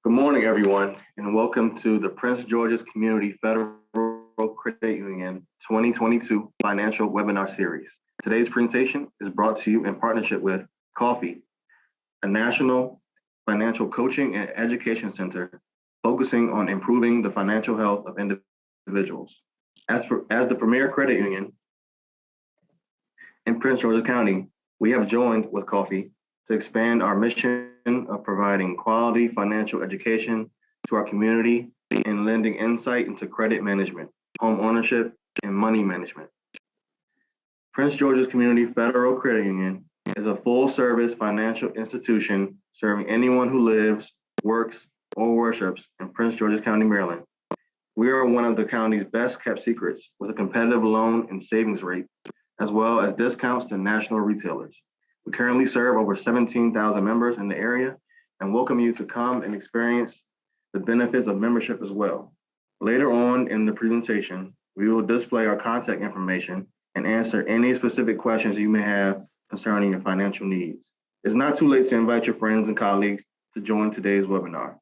Good morning, everyone, and welcome to the Prince George's Community Federal Credit Union 2022 Financial Webinar Series. Today's presentation is brought to you in partnership with Coffee, a national financial coaching and education center focusing on improving the financial health of individuals. As the premier credit union in Prince George's County, we have joined with Coffee to expand our mission of providing quality financial education to our community and lending insight into credit management, home ownership, and money management. Prince George's Community Federal Credit Union is a full-service financial institution serving anyone who lives, works, or worships in Prince George's County, Maryland. We are one of the county's best-kept secrets with a competitive loan and savings rate, as well as discounts to national retailers. We currently serve over 17,000 members in the area and welcome you to come and experience the benefits of membership as well. Later on in the presentation, we will display our contact information and answer any specific questions you may have concerning your financial needs. It's not too late to invite your friends and colleagues to join today's webinar.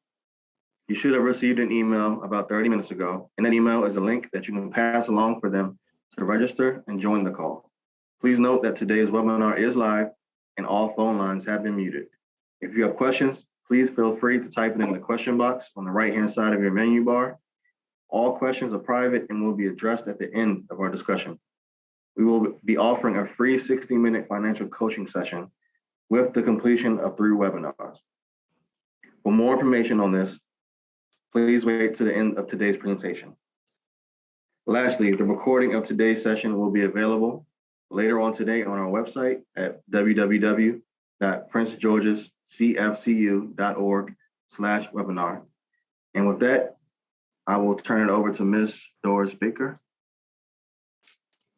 You should have received an email about 30 minutes ago, and that email is a link that you can pass along for them to register and join the call. Please note that today's webinar is live and all phone lines have been muted. If you have questions, please feel free to type it in the question box on the right-hand side of your menu bar. All questions are private and will be addressed at the end of our discussion. We will be offering a free 60-minute financial coaching session with the completion of 3 webinars. For more information on this, please wait to the end of today's presentation. Lastly, the recording of today's session will be available later on today on our website at www.princegeorgescfcu.org/webinar. And with that, I will turn it over to Ms. Doris Baker.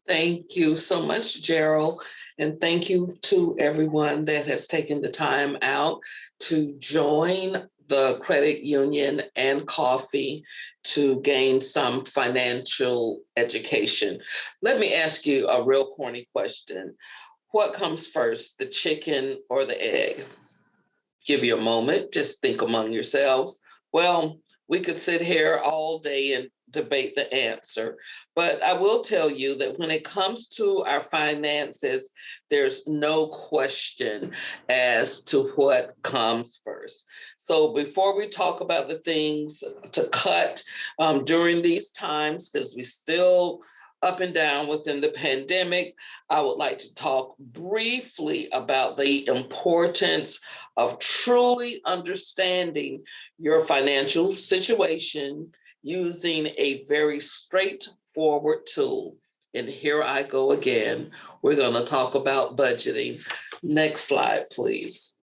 Thank you so much, Gerald. And thank you to everyone that has taken the time out to join the credit union and Coffee to gain some financial education. Let me ask you a real corny question. What comes first, the chicken or the egg? Give you a moment, just think among yourselves. Well, we could sit here all day and debate the answer, but I will tell you that when it comes to our finances, there's no question as to what comes first. So before we talk about the things to cut during these times, because we still up and down within the pandemic, I would like to talk briefly about the importance of truly understanding your financial situation using a very straightforward tool. And here I go again. We're going to talk about budgeting. Next slide, please.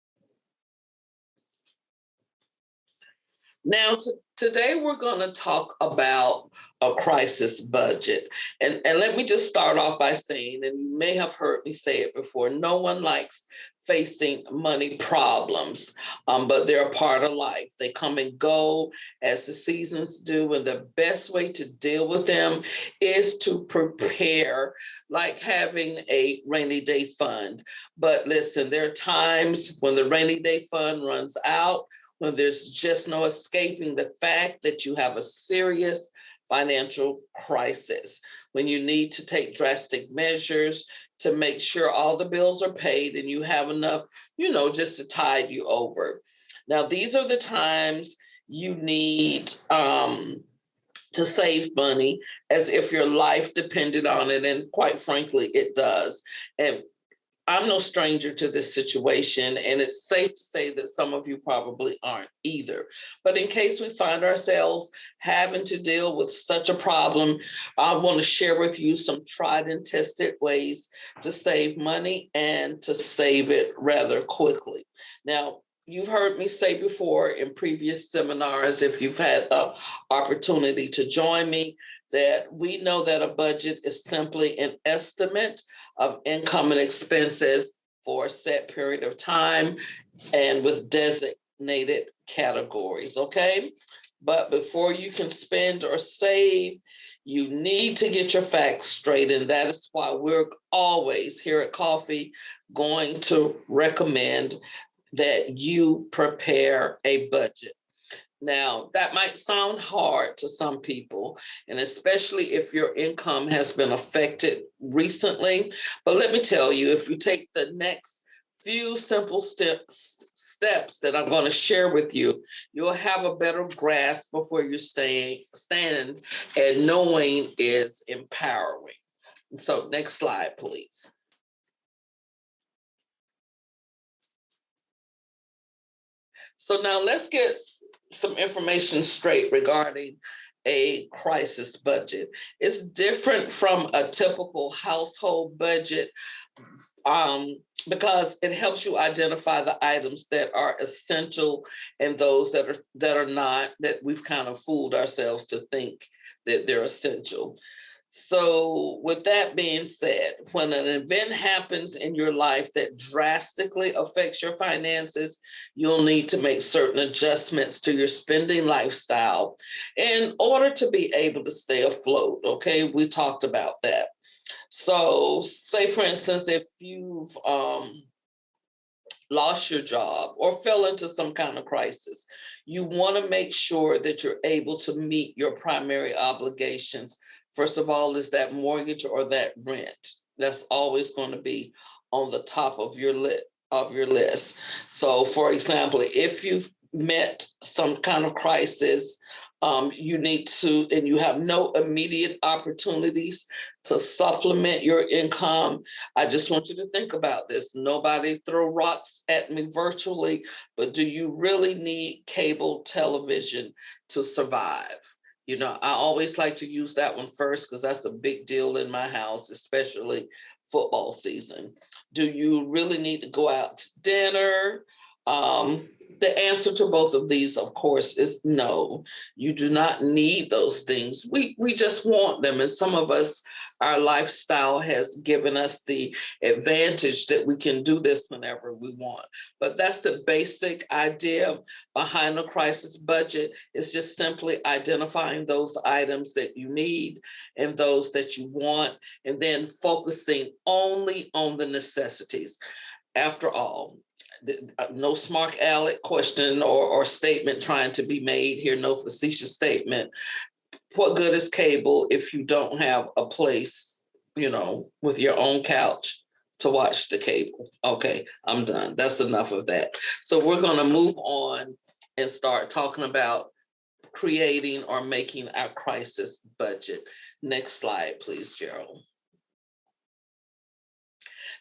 Now, today we're going to talk about a crisis budget. And let me just start off by saying, and you may have heard me say it before, no one likes facing money problems, but they're a part of life. They come and go as the seasons do, and the best way to deal with them is to prepare, like having a rainy day fund. But listen, there are times when the rainy day fund runs out, when there's just no escaping the fact that you have a serious financial crisis, when you need to take drastic measures to make sure all the bills are paid and you have enough, just to tide you over. Now, these are the times you need to save money as if your life depended on it. And quite frankly, it does. And I'm no stranger to this situation, and it's safe to say that some of you probably aren't either. But in case we find ourselves having to deal with such a problem, I want to share with you some tried and tested ways to save money and to save it rather quickly. Now, you've heard me say before in previous seminars, if you've had the opportunity to join me, that we know that a budget is simply an estimate of income and expenses for a set period of time and with designated categories, okay? But before you can spend or save, you need to get your facts straight. And that is why we're always here at Coffee going to recommend that you prepare a budget. Now, that might sound hard to some people, and especially if your income has been affected recently. But let me tell you, if you take the next few simple steps that I'm going to share with you, you'll have a better grasp of where you stand, and knowing is empowering. So next slide, please. So now let's get some information straight regarding a crisis budget. It's different from a typical household budget because it helps you identify the items that are essential and those that are not, that we've kind of fooled ourselves to think that they're essential. So, with that being said, when an event happens in your life that drastically affects your finances, you'll need to make certain adjustments to your spending lifestyle in order to be able to stay afloat. Okay, we talked about that. So, say for instance, if you've lost your job or fell into some kind of crisis, you want to make sure that you're able to meet your primary obligations. First of all, is that mortgage or that rent. That's always going to be on the top of your list. So, for example, if you've met some kind of crisis, you need to, and you have no immediate opportunities to supplement your income. I just want you to think about this. Nobody throw rocks at me virtually, but do you really need cable television to survive? You know, I always like to use that one first because that's a big deal in my house, especially football season. Do you really need to go out to dinner? The answer to both of these, of course, is no. You do not need those things. We just want them. And some of us, our lifestyle has given us the advantage that we can do this whenever we want. But that's the basic idea behind a crisis budget. Is just simply identifying those items that you need and those that you want, and then focusing only on the necessities. After all, no smart aleck question or statement trying to be made here, no facetious statement. What good is cable if you don't have a place, with your own couch to watch the cable? Okay, I'm done. That's enough of that. So we're going to move on and start talking about creating or making our crisis budget. Next slide, please, Gerald.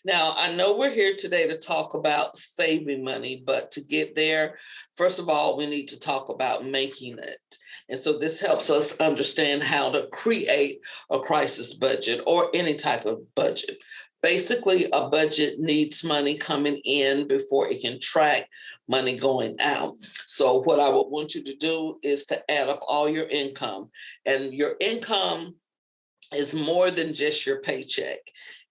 Now, I know we're here today to talk about saving money, but to get there, first of all, we need to talk about making it. And so this helps us understand how to create a crisis budget or any type of budget. Basically, a budget needs money coming in before it can track money going out. So what I would want you to do is to add up all your income, and your income is more than just your paycheck.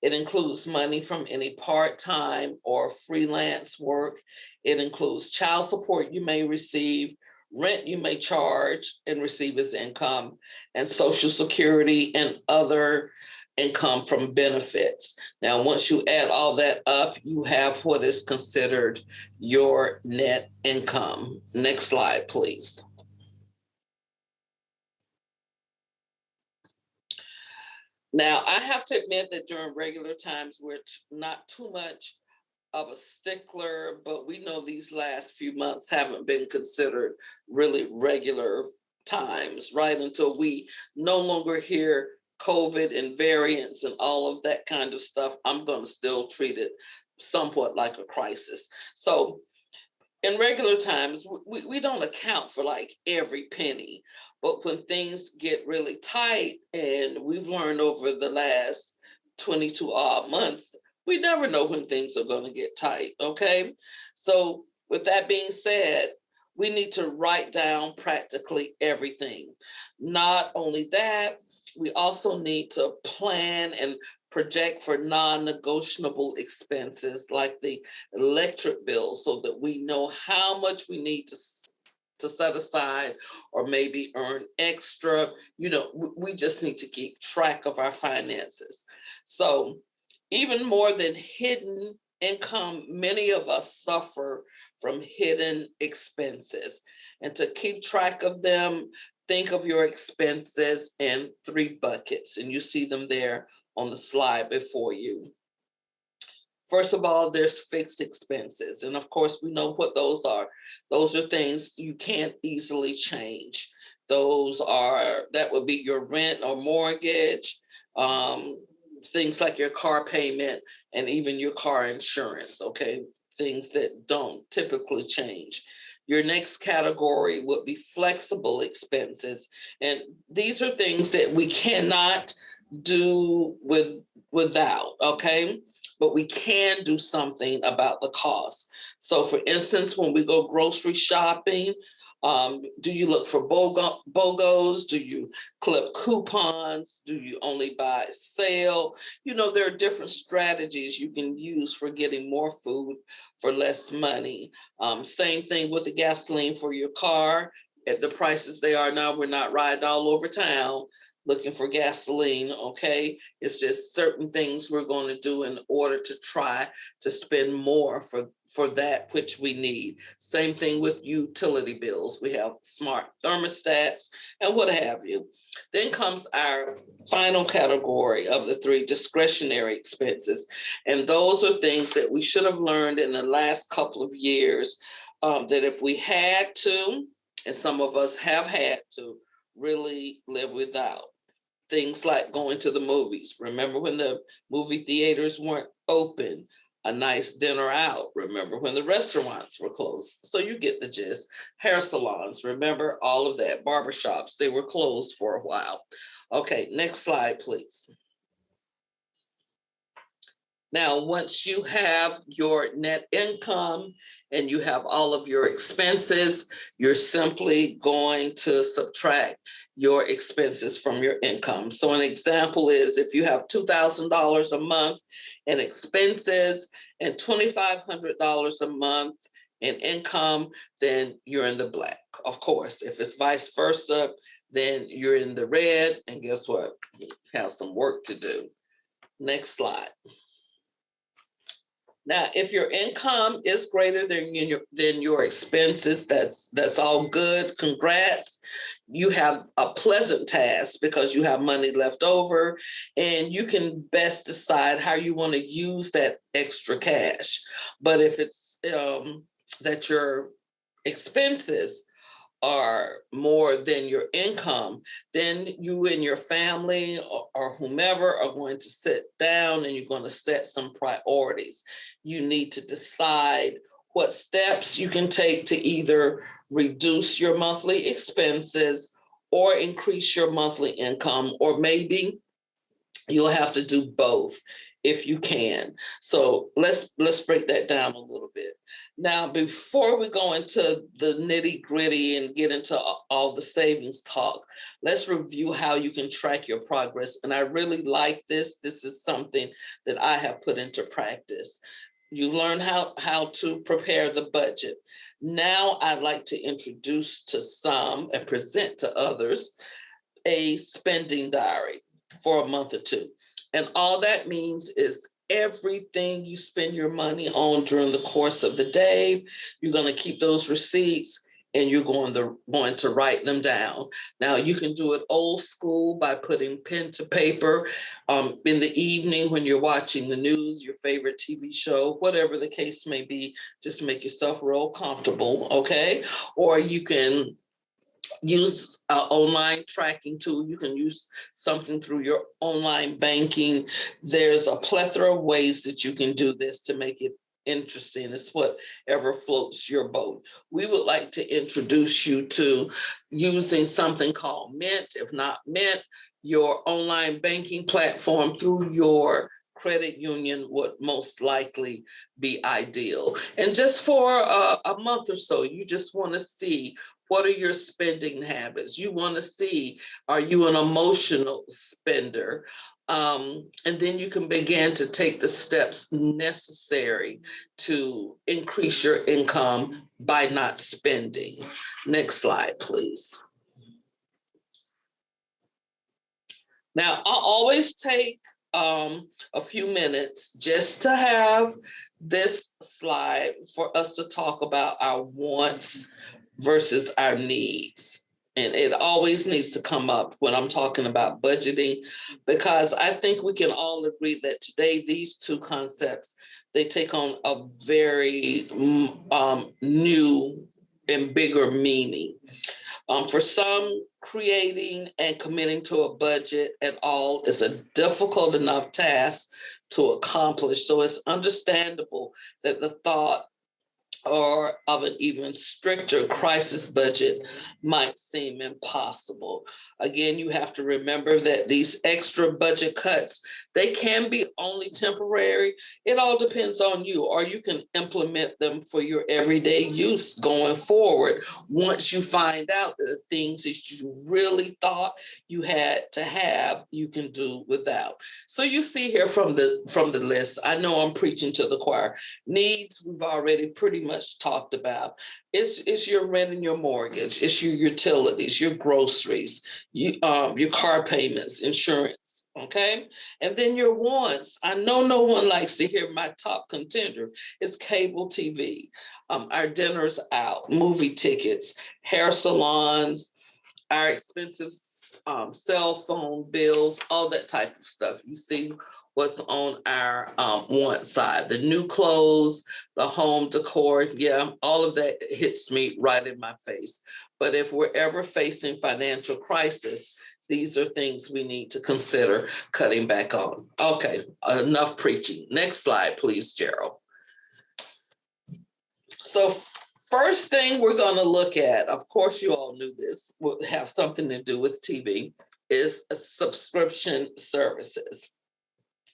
It includes money from any part-time or freelance work. It includes child support you may receive, rent you may charge and receive as income, and Social Security and other income from benefits. Now, once you add all that up, you have what is considered your net income. Next slide, please. Now, I have to admit that during regular times, we're not too much of a stickler, but we know these last few months haven't been considered really regular times, right? Until we no longer hear COVID and variants and all of that kind of stuff, I'm going to still treat it somewhat like a crisis. So in regular times, we don't account for like every penny, but when things get really tight, and we've learned over the last 22 odd months, we never know when things are going to get tight. Okay. So, with that being said, we need to write down practically everything. Not only that, we also need to plan and project for non-negotiable expenses like the electric bill so that we know how much we need to set aside or maybe earn extra. We just need to keep track of our finances. So even more than hidden income, many of us suffer from hidden expenses. And to keep track of them, think of your expenses in 3 buckets, and you see them there on the slide before you. First of all, there's fixed expenses. And of course, we know what those are. Those are things you can't easily change. That would be your rent or mortgage, um, things like your car payment, and even your car insurance, okay? Things that don't typically change. Your next category would be flexible expenses. And these are things that we cannot do without, okay? But we can do something about the cost. So for instance, when we go grocery shopping, do you look for BOGOs? Do you clip coupons? Do you only buy sale? You know, there are different strategies you can use for getting more food for less money. Same thing with the gasoline for your car. At the prices they are now, we're not riding all over town looking for gasoline, okay? It's just certain things we're going to do in order to try to spend more for that which we need. Same thing with utility bills. We have smart thermostats and what have you. Then comes our final category of the 3, discretionary expenses. And those are things that we should have learned in the last couple of years, that if we had to, and some of us have had to, really live without. Things like going to the movies. Remember when the movie theaters weren't open? A nice dinner out. Remember when the restaurants were closed? So you get the gist. Hair salons, remember all of that. Barbershops, they were closed for a while. Okay, next slide, please. Now, once you have your net income and you have all of your expenses, you're simply going to subtract your expenses from your income. So an example is if you have $2,000 a month in expenses and $2,500 a month in income, then you're in the black. Of course, if it's vice versa, then you're in the red, and guess what? You have some work to do. Next slide. Now, if your income is greater than your expenses, that's all good. Congrats. You have a pleasant task because you have money left over, and you can best decide how you want to use that extra cash. But if it's that your expenses are more than your income, then you and your family or whomever are going to sit down and you're going to set some priorities. You need to decide what steps you can take to either reduce your monthly expenses or increase your monthly income, or maybe you'll have to do both if you can. So let's break that down a little bit. Now, before we go into the nitty gritty and get into all the savings talk, let's review how you can track your progress. And I really like this. This is something that I have put into practice. You learn how to prepare the budget. Now I'd like to introduce to some and present to others a spending diary for a month or 2. And all that means is everything you spend your money on during the course of the day, you're going to keep those receipts and you're going to write them down. Now, you can do it old school by putting pen to paper in the evening when you're watching the news, your favorite TV show, whatever the case may be, just to make yourself real comfortable, okay? Or you can use an online tracking tool. You can use something through your online banking. There's a plethora of ways that you can do this to make it interesting. It's whatever floats your boat. We would like to introduce you to using something called Mint. If not Mint, your online banking platform through your credit union would most likely be ideal. And just for a month or so, you just want to see, what are your spending habits? You want to see, are you an emotional spender? And then you can begin to take the steps necessary to increase your income by not spending. Next slide, please. Now, I always take a few minutes just to have this slide for us to talk about our wants versus our needs. And it always needs to come up when I'm talking about budgeting, because I think we can all agree that today these two concepts, they take on a very new and bigger meaning. For some, creating and committing to a budget at all is a difficult enough task to accomplish. So it's understandable that the thought or of an even stricter crisis budget might seem impossible. Again, you have to remember that these extra budget cuts, they can be only temporary. It all depends on you, or you can implement them for your everyday use going forward once you find out that the things that you really thought you had to have, you can do without. So you see here from the list, I know I'm preaching to the choir. Needs, we've already pretty much talked about. It's your rent and your mortgage. It's your utilities, your groceries, your car payments, insurance. Okay. And then your wants. I know no one likes to hear my top contender is cable TV, our dinners out, movie tickets, hair salons, our expensive cell phone bills, all that type of stuff. You see what's on our want side, the new clothes, the home decor. Yeah, all of that hits me right in my face. But if we're ever facing financial crisis, these are things we need to consider cutting back on. Okay, enough preaching. Next slide, please, Gerald. So first thing we're going to look at, of course, you all knew this, will have something to do with TV, is subscription services.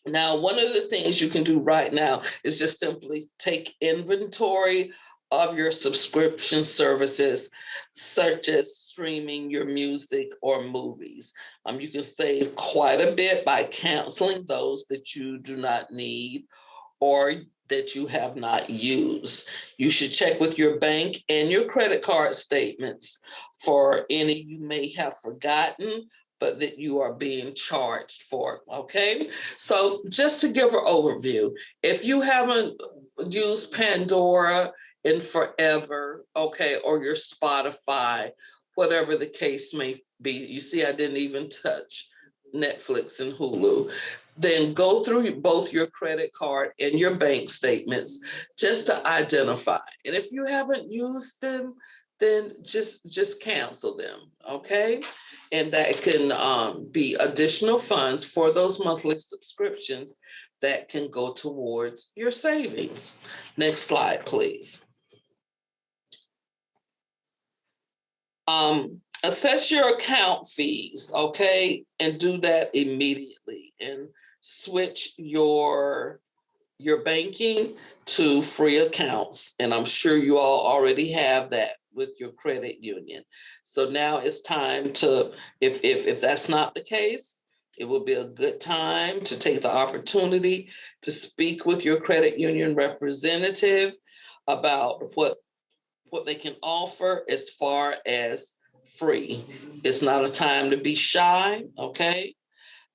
Now, one of the things you can do right now is just simply take inventory of your subscription services, such as streaming your music or movies. You can save quite a bit by canceling those that you do not need or that you have not used. You should check with your bank and your credit card statements for any you may have forgotten, but that you are being charged for, okay? So just to give an overview, if you haven't used Pandora in forever, okay, or your Spotify, whatever the case may be, you see I didn't even touch Netflix and Hulu, then go through both your credit card and your bank statements just to identify. And if you haven't used them, then just cancel them, okay? And that can be additional funds for those monthly subscriptions that can go towards your savings. Next slide, please. Assess your account fees, okay? And do that immediately and switch your banking to free accounts. And I'm sure you all already have that with your credit union. So now it's time to, if that's not the case, it will be a good time to take the opportunity to speak with your credit union representative about what they can offer as far as free. It's not a time to be shy, okay?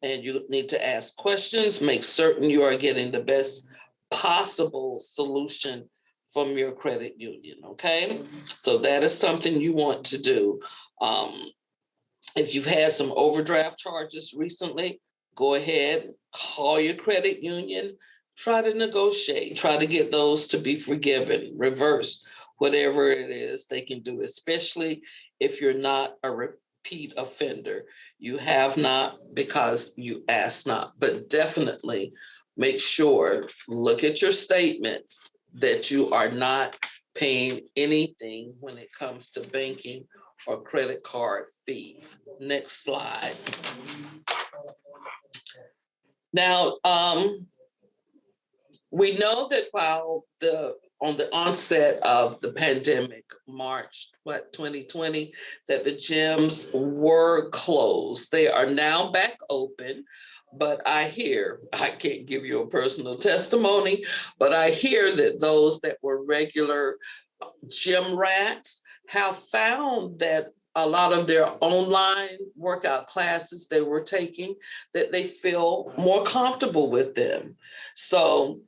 And you need to ask questions, make certain you are getting the best possible solution from your credit union, okay? So that is something you want to do. If you've had some overdraft charges recently, go ahead, call your credit union, try to negotiate, try to get those to be forgiven, reversed, whatever it is they can do, especially if you're not a repeat offender. You have not because you asked not, but definitely make sure, look at your statements that you are not paying anything when it comes to banking or credit card fees. Next slide. Now, we know that while on the onset of the pandemic, March 2020, that the gyms were closed. They are now back open, but I can't give you a personal testimony, but I hear that those that were regular gym rats have found that a lot of their online workout classes they were taking, that they feel more comfortable with them. So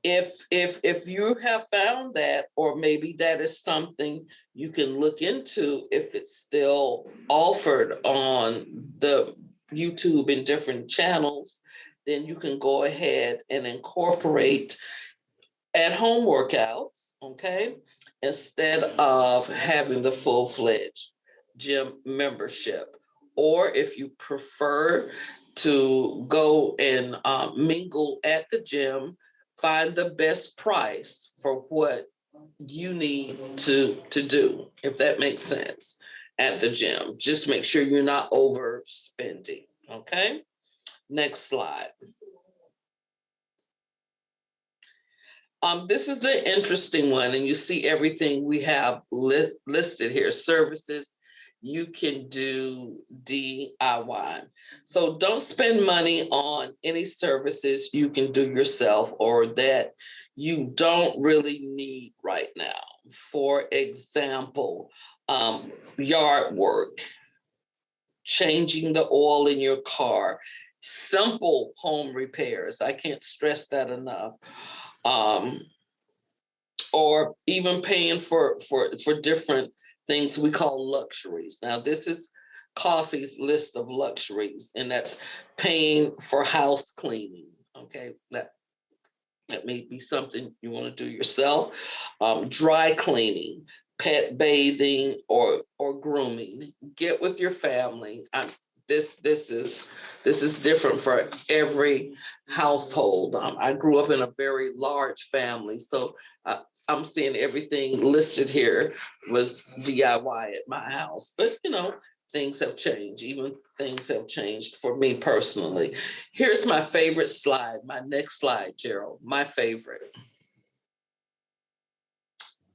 if you have found that, or maybe that is something you can look into, if it's still offered on the YouTube and different channels, then you can go ahead and incorporate at-home workouts, okay, instead of having the full-fledged gym membership. Or if you prefer to go and mingle at the gym, find the best price for what you need to do, if that makes sense, at the gym. Just make sure you're not overspending, okay? Next slide. This is an interesting one, and you see everything we have listed here. Services you can do DIY. So don't spend money on any services you can do yourself or that you don't really need right now. For example, yard work, changing the oil in your car, simple home repairs. I can't stress that enough. Or even paying for different things we call luxuries. Now, this is Coffee's list of luxuries, and that's paying for house cleaning. Okay, that may be something you want to do yourself. Dry cleaning, pet bathing, or grooming. Get with your family. This is different for every household. I grew up in a very large family, so I'm seeing everything listed here was DIY at my house. But things have changed. Even things have changed for me personally. Here's my favorite slide. My next slide, Gerald. My favorite.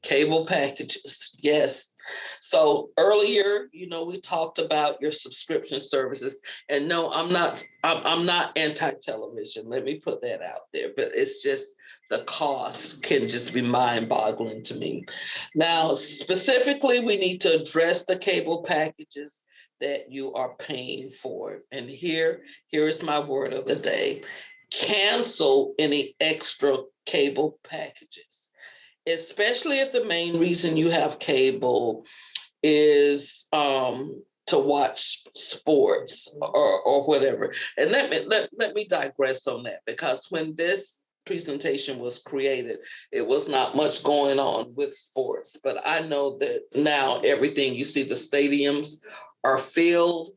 Cable packages. Yes. So earlier, we talked about your subscription services, and no, I'm not anti-television. Let me put that out there, but it's just the cost can just be mind-boggling to me. Now, specifically, we need to address the cable packages that you are paying for. And here is my word of the day. Cancel any extra cable packages, especially if the main reason you have cable is to watch sports or whatever. And let me digress on that, because when this presentation was created, it was not much going on with sports. But I know that now everything you see, the stadiums are filled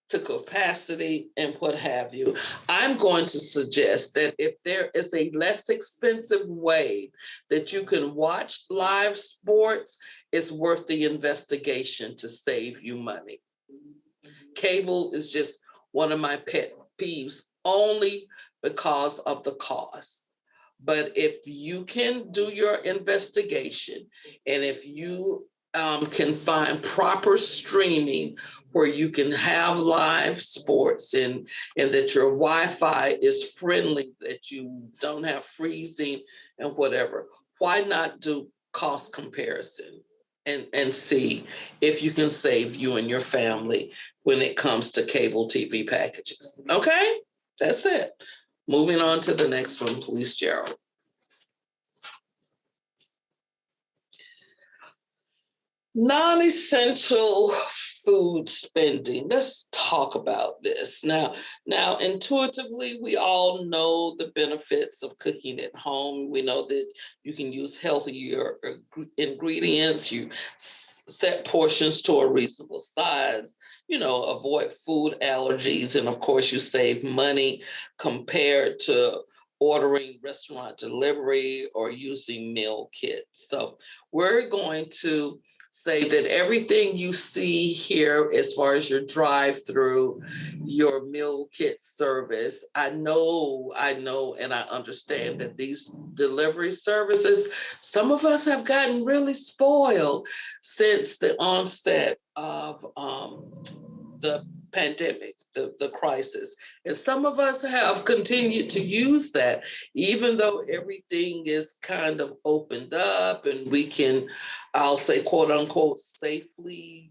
to capacity and what have you. I'm going to suggest that if there is a less expensive way that you can watch live sports, it's worth the investigation to save you money. Cable is just one of my pet peeves, only because of the cost. But if you can do your investigation, and if you can find proper streaming where you can have live sports, and that your Wi-Fi is friendly, that you don't have freezing and whatever, why not do cost comparison and see if you can save you and your family when it comes to cable TV packages? Okay, that's it. Moving on to the next one, please, Gerald. Non-essential food spending. Let's talk about this. Now, intuitively, we all know the benefits of cooking at home. We know that you can use healthier ingredients. You set portions to a reasonable size. Avoid food allergies. And of course, you save money compared to ordering restaurant delivery or using meal kits. So we're going to say that everything you see here, as far as your drive-through, your meal kit service, I know, and I understand that these delivery services, some of us have gotten really spoiled since the onset of the pandemic, the crisis. And some of us have continued to use that, even though everything is kind of opened up and we can, I'll say, quote unquote, safely,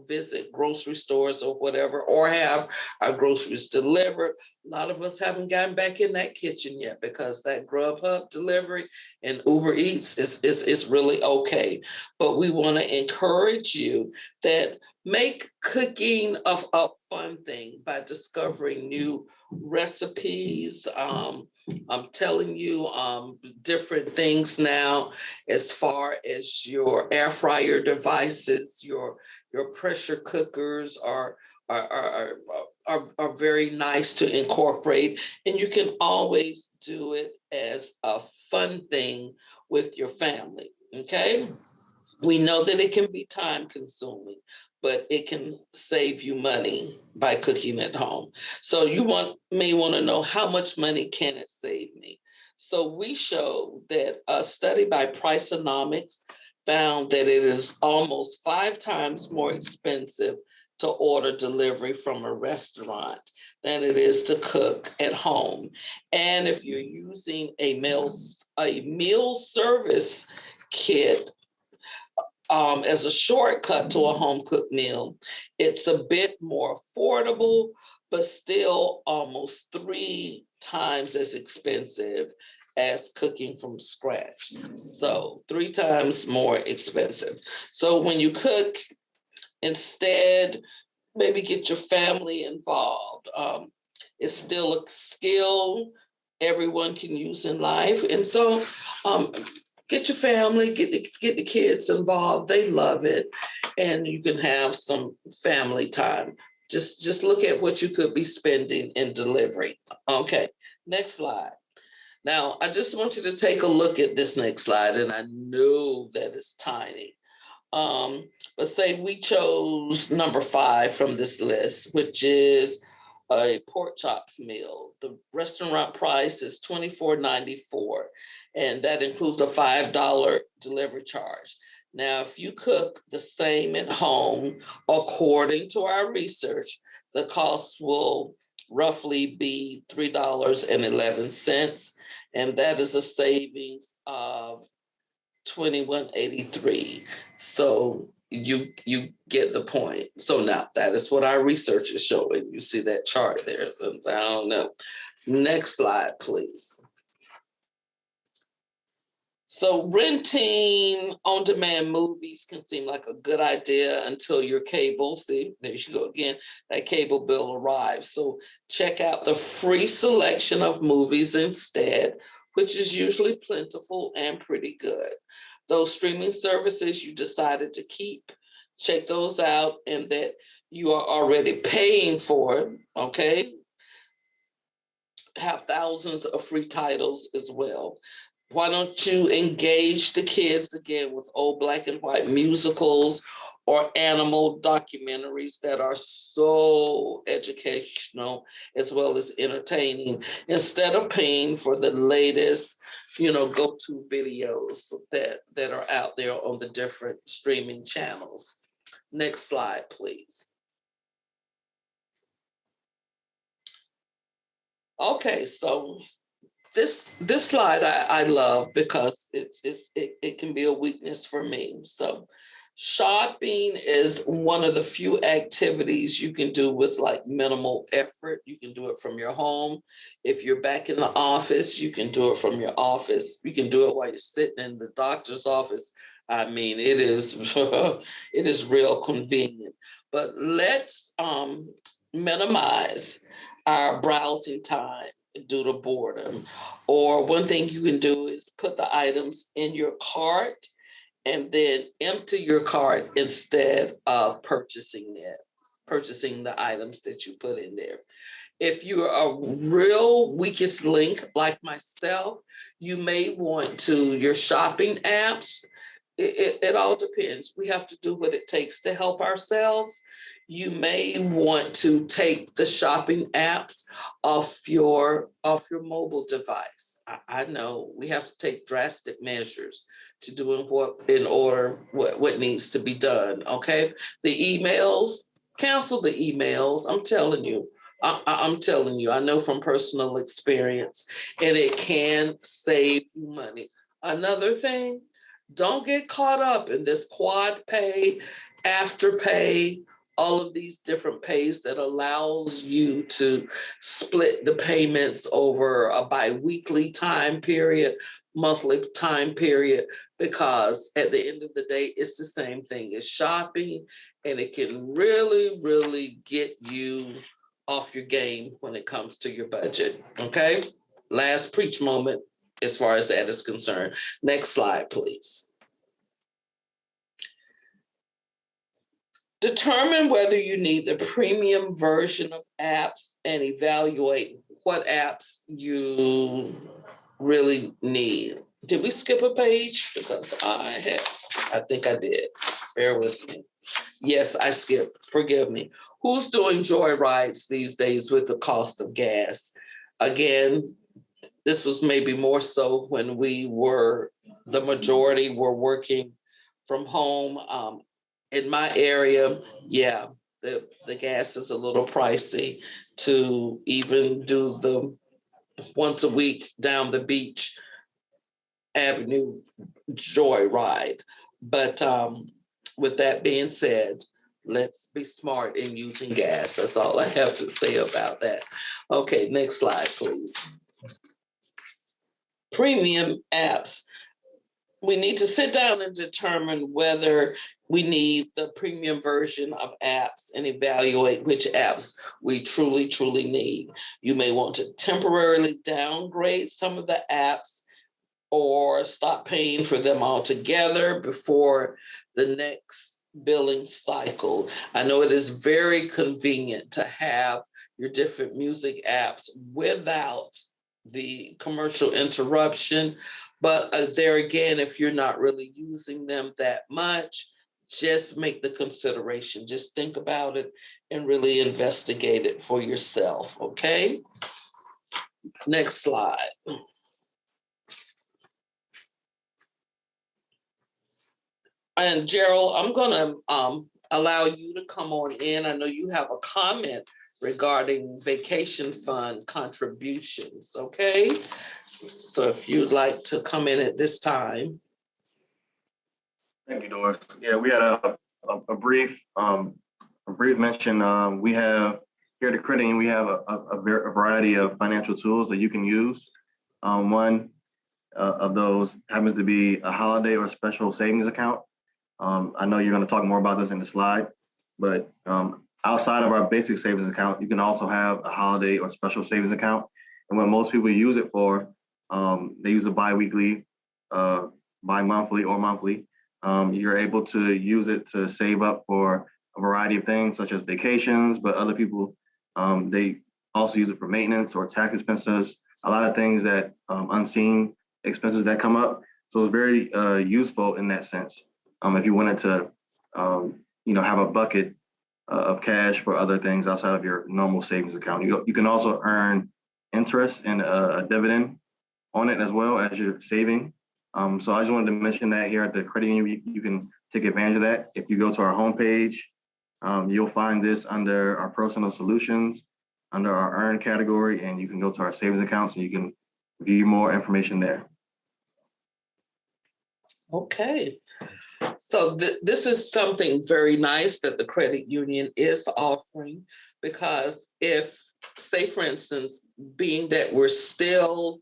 visit grocery stores or whatever, or have our groceries delivered. A lot of us haven't gotten back in that kitchen yet because that Grubhub delivery and Uber Eats is really okay. But we want to encourage you that make cooking a fun thing by discovering new recipes. I'm telling you, different things now as far as your air fryer devices, your pressure cookers are very nice to incorporate, and you can always do it as a fun thing with your family. Okay. We know that it can be time consuming, but it can save you money by cooking at home. So you may want to know, how much money can it save me? So we show that a study by Priceonomics found that it is almost 5 times more expensive to order delivery from a restaurant than it is to cook at home. And if you're using a meal service kit, as a shortcut to a home cooked meal, it's a bit more affordable, but still almost 3 times as expensive as cooking from scratch. So 3 times more expensive. So when you cook, instead, maybe get your family involved. It's still a skill everyone can use in life. And so get your family, get the kids involved. They love it. And you can have some family time. Just look at what you could be spending in delivery. Okay, next slide. Now, I just want you to take a look at this next slide, and I know that it's tiny. But say we chose number 5 from this list, which is a pork chops meal. The restaurant price is $24.94, and that includes a $5 delivery charge. Now, if you cook the same at home, according to our research, the cost will roughly be $3.11, and that is a savings of $21.83. So you get the point. So now that is what our research is showing. You see that chart there. I don't know. Next slide, please. So renting on-demand movies can seem like a good idea until your cable, see, there you go again, that cable bill arrives. So check out the free selection of movies instead, which is usually plentiful and pretty good. Those streaming services you decided to keep, check those out, and that you are already paying for, okay? Have thousands of free titles as well. Why don't you engage the kids again with old black and white musicals or animal documentaries that are so educational as well as entertaining, instead of paying for the latest, go-to videos that are out there on the different streaming channels. Next slide, please. Okay, so this slide I love because it can be a weakness for me. So shopping is one of the few activities you can do with like minimal effort. You can do it from your home. If you're back in the office, you can do it from your office. You can do it while you're sitting in the doctor's office. I mean, it is it is real convenient. But let's minimize our browsing time due to boredom. Or one thing you can do is put the items in your cart and then empty your cart instead of purchasing the items that you put in there. If you're a real weakest link like myself, you may want to, your shopping apps, it all depends. We have to do what it takes to help ourselves. You may want to take the shopping apps off your mobile device. I know we have to take drastic measures to doing what needs to be done. Okay, the emails cancel the emails. I'm telling you. I'm telling you, I know from personal experience, and it can save you money. Another thing, don't get caught up in this quad pay, afterpay, all of these different pays that allows you to split the payments over a biweekly time period, monthly time period, because at the end of the day, it's the same thing as shopping, and it can really, really get you off your game when it comes to your budget. Okay. Last preach moment as far as that is concerned. Next slide, please. Determine whether you need the premium version of apps and evaluate what apps you really need. Did we skip a page? Because I think I did. Bear with me. Yes, I skipped. Forgive me. Who's doing joy rides these days with the cost of gas? Again, this was maybe more so when the majority were working from home. In my area, yeah, the gas is a little pricey to even do the once a week down the beach avenue joy ride. But with that being said, let's be smart in using gas. That's all I have to say about that. Okay, next slide, please. Premium apps. We need to sit down and determine whether we need the premium version of apps and evaluate which apps we truly, truly need. You may want to temporarily downgrade some of the apps or stop paying for them altogether before the next billing cycle. I know it is very convenient to have your different music apps without the commercial interruption, but there again, if you're not really using them that much, just make the consideration. Just think about it and really investigate it for yourself, okay? Next slide. And Gerald, I'm gonna allow you to come on in. I know you have a comment regarding vacation fund contributions, okay? So if you'd like to come in at this time. Thank you, Doris. Yeah, we had a brief mention. We have here at the credit union, we have a variety of financial tools that you can use. One of those happens to be a holiday or special savings account. I know you're going to talk more about this in the slide, but outside of our basic savings account, you can also have a holiday or special savings account. And what most people use it for, they use it bi-weekly, bi-monthly or monthly. You're able to use it to save up for a variety of things such as vacations, but other people, they also use it for maintenance or tax expenses, a lot of things that unseen expenses that come up. So it's very useful in that sense. If you wanted to, have a bucket of cash for other things outside of your normal savings account. You can also earn interest and a dividend on it as well as you're saving. So I just wanted to mention that here at the credit union, you can take advantage of that. If you go to our homepage, you'll find this under our personal solutions, under our earn category, and you can go to our savings accounts and you can view more information there. Okay. So this is something very nice that the credit union is offering, because if, say for instance, being that we're still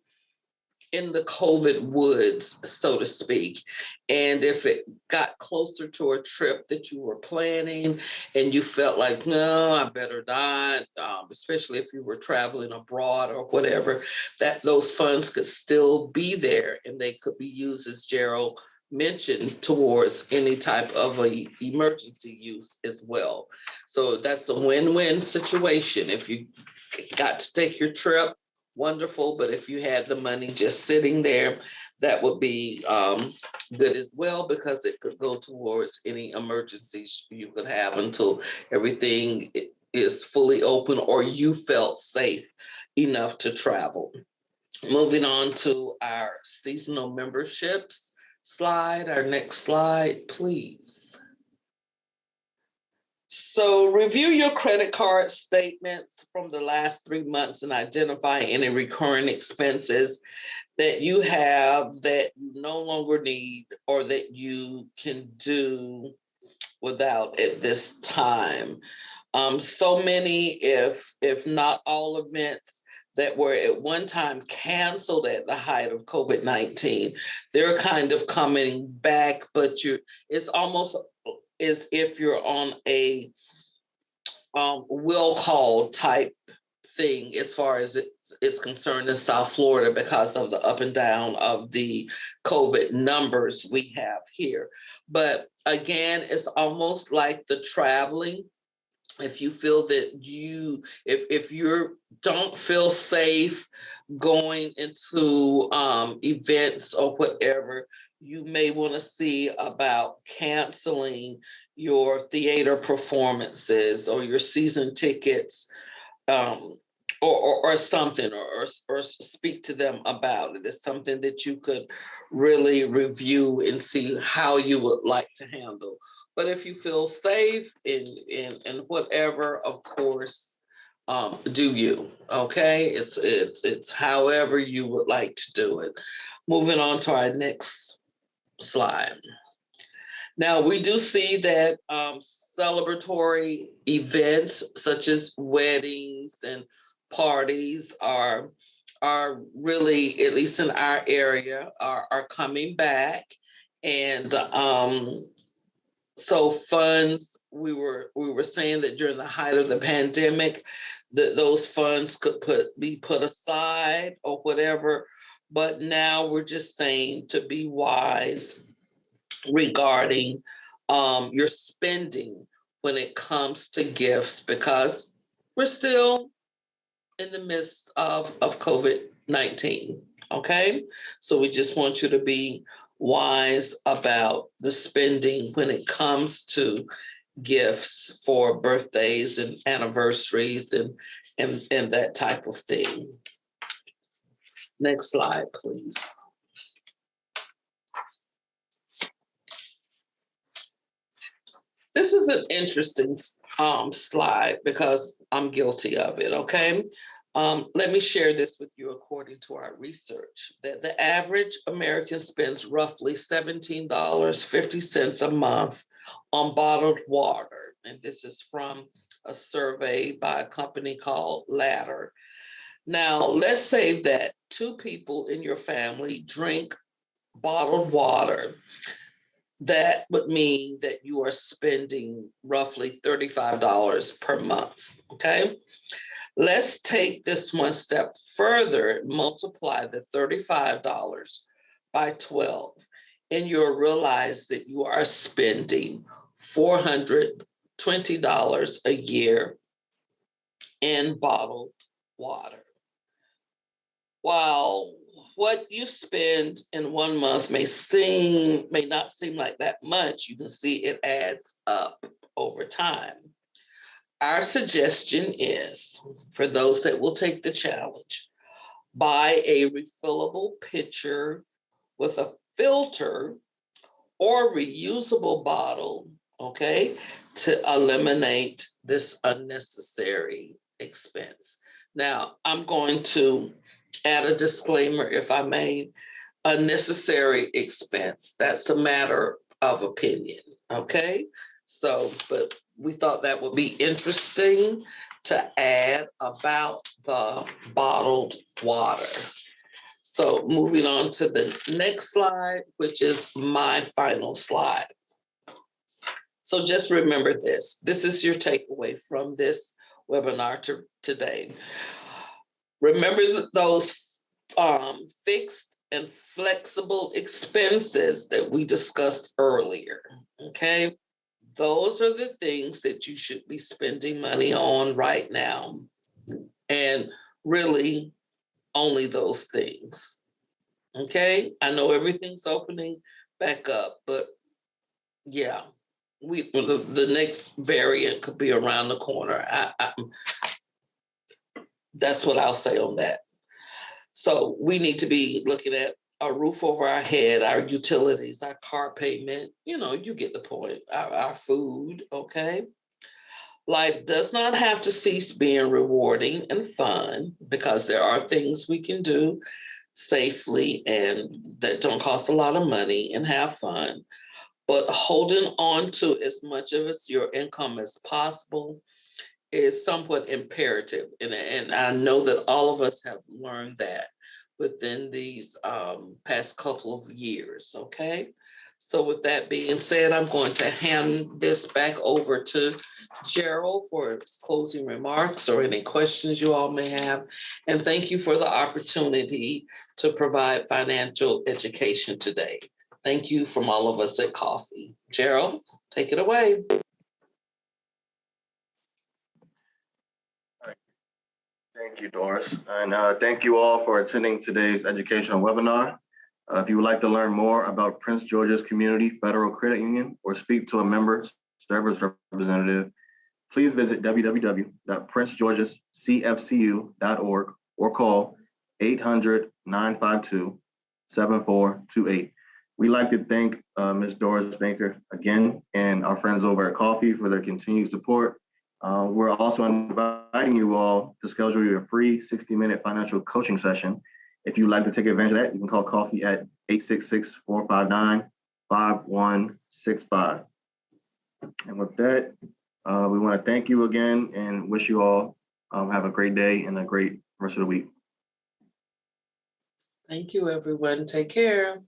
in the COVID woods, so to speak, and if it got closer to a trip that you were planning and you felt like, no, I better not, especially if you were traveling abroad or whatever, that those funds could still be there and they could be used, as Gerald mentioned, towards any type of a emergency use as well. So that's a win-win situation. If you got to take your trip, wonderful, but if you had the money just sitting there, that would be good as well, because it could go towards any emergencies you could have until everything is fully open or you felt safe enough to travel. Moving on to our seasonal memberships slide. Our next slide, please. So review your credit card statements from the last 3 months and identify any recurring expenses that you have that you no longer need or that you can do without at this time. So many, if not all events that were at one time canceled at the height of COVID-19, they're kind of coming back, but it's almost as if you're on a will call type thing as far as it's concerned in South Florida because of the up and down of the COVID numbers we have here. But again, it's almost like the traveling. If you feel that if you don't feel safe going into events or whatever, you may want to see about canceling your theater performances or your season tickets, um, or something, or speak to them about it. It's something that you could really review and see how you would like to handle. But if you feel safe in whatever, of course, do you. Okay, it's however you would like to do it. Moving on to our next slide. Now, we do see that celebratory events such as weddings and parties are really, at least in our area, are coming back. And so funds, we were saying that during the height of the pandemic, that those funds could be put aside or whatever. But now we're just saying to be wise regarding your spending when it comes to gifts, because we're still in the midst of COVID-19. Okay. So we just want you to be wise about the spending when it comes to gifts for birthdays and anniversaries and that type of thing. Next slide, please. This is an interesting slide because I'm guilty of it, okay? Let me share this with you according to our research, that the average American spends roughly $17.50 a month on bottled water. And this is from a survey by a company called Ladder. Now, let's say that 2 people in your family drink bottled water. That would mean that you are spending roughly $35 per month, okay? Let's take this one step further, multiply the $35 by 12, and you'll realize that you are spending $420 a year in bottled water. While what you spend in 1 month may not seem like that much, you can see it adds up over time. Our suggestion is, for those that will take the challenge, buy a refillable pitcher with a filter or reusable bottle, okay, to eliminate this unnecessary expense. Now, I'm going to add a disclaimer, if I may. Unnecessary expense, that's a matter of opinion, okay? So, but we thought that would be interesting to add about the bottled water. So moving on to the next slide, which is my final slide. So just remember this. This is your takeaway from this webinar today. Remember those fixed and flexible expenses that we discussed earlier, okay? Those are the things that you should be spending money on right now. And really only those things, okay? I know everything's opening back up, but yeah, the next variant could be around the corner. That's what I'll say on that. So we need to be looking at a roof over our head, our utilities, our car payment, you get the point, our food, okay? Life does not have to cease being rewarding and fun because there are things we can do safely and that don't cost a lot of money and have fun. But holding on to as much of your income as possible is somewhat imperative. And I know that all of us have learned that within these past couple of years, okay? So with that being said, I'm going to hand this back over to Gerald for his closing remarks or any questions you all may have. And thank you for the opportunity to provide financial education today. Thank you from all of us at Coffee. Gerald, take it away. Thank you, Doris. And thank you all for attending today's educational webinar. If you would like to learn more about Prince George's Community Federal Credit Union or speak to a member service representative, please visit www.princegeorgescfcu.org or call 800-952-7428. We'd like to thank Ms. Doris Banker again and our friends over at Coffee for their continued support. We're also inviting you all to schedule your free 60-minute financial coaching session. If you'd like to take advantage of that, you can call Coffee at 866-459-5165. And with that, we want to thank you again and wish you all have a great day and a great rest of the week. Thank you, everyone. Take care.